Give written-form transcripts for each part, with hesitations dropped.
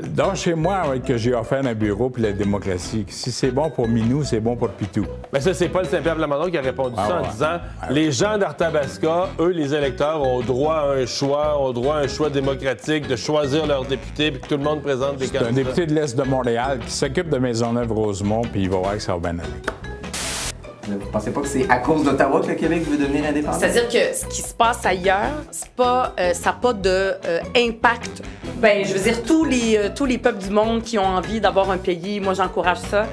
Donc, chez moi, que j'ai offert un bureau pour la démocratie, si c'est bon pour Minou, c'est bon pour Pitou. Mais ça, c'est Paul Saint-Pierre Plamondon qui a répondu ça en disant les gens d'Arthabasca, eux, les électeurs, ont droit à un choix démocratique, de choisir leurs députés, puis que tout le monde présente des candidats. C'est un député de l'Est de Montréal qui s'occupe de Maisonneuve-Rosemont, puis il va voir que ça va bien aller. Vous pensez pas que c'est à cause d'Ottawa que le Québec veut devenir indépendant? C'est-à-dire que ce qui se passe ailleurs, c'est pas, ça n'a pas d'impact. Ben, je veux dire, tous les peuples du monde qui ont envie d'avoir un pays, moi j'encourage ça.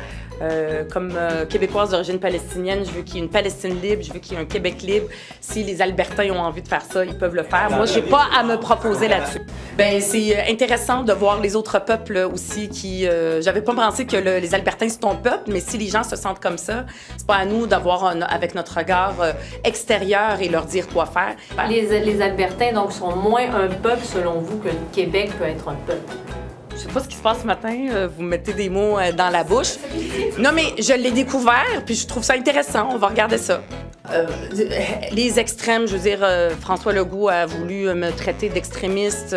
Comme québécoise d'origine palestinienne, je veux qu'il y ait une Palestine libre, je veux qu'il y ait un Québec libre. Si les Albertains ont envie de faire ça, ils peuvent le faire. Moi, j'ai pas à me proposer là-dessus. Ben, c'est intéressant de voir les autres peuples aussi qui... J'avais pas pensé que les Albertains, c'est ton peuple, mais si les gens se sentent comme ça, c'est pas à nous d'avoir, avec notre regard extérieur et leur dire quoi faire. Les Albertains, donc, sont moins un peuple, selon vous, que le Québec peut être un peuple? Je sais pas ce qui se passe ce matin, vous me mettez des mots dans la bouche. Non, mais je l'ai découvert, puis je trouve ça intéressant, on va regarder ça. Les extrêmes, je veux dire, François Legault a voulu me traiter d'extrémiste,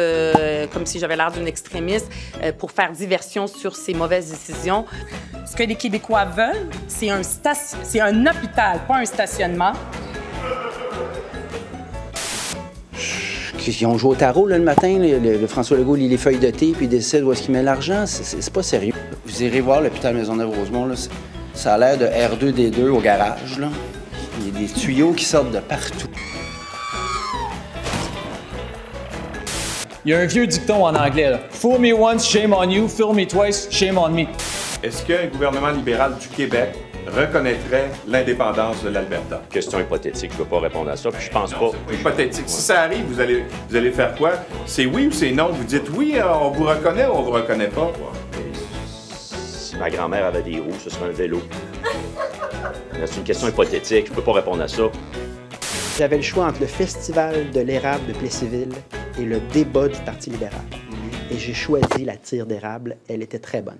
comme si j'avais l'air d'une extrémiste, pour faire diversion sur ses mauvaises décisions. Ce que les Québécois veulent, c'est un hôpital, pas un stationnement. Ils ont joué au tarot là, le matin, le François Legault lit les feuilles de thé puis il décide où est-ce qu'il met l'argent. C'est pas sérieux. Vous irez voir l'hôpital Maisonneuve-Rosemont, là, ça a l'air de R2D2 au garage. Là. Il y a des tuyaux qui sortent de partout. Il y a un vieux dicton en anglais, là. Fool me once, shame on you. Fool me twice, shame on me. Est-ce qu'un gouvernement libéral du Québec reconnaîtrait l'indépendance de l'Alberta? Question hypothétique, je ne peux pas répondre à ça, puis je pense pas. Hypothétique. Si ça arrive, vous allez faire quoi? C'est oui ou c'est non? Vous dites oui, on vous reconnaît ou on vous reconnaît pas? Si ma grand-mère avait des roues, ce serait un vélo. C'est une question hypothétique, je peux pas répondre à ça. J'avais le choix entre le Festival de l'érable de Plessisville et le débat du Parti libéral. Et j'ai choisi la tire d'érable. Elle était très bonne.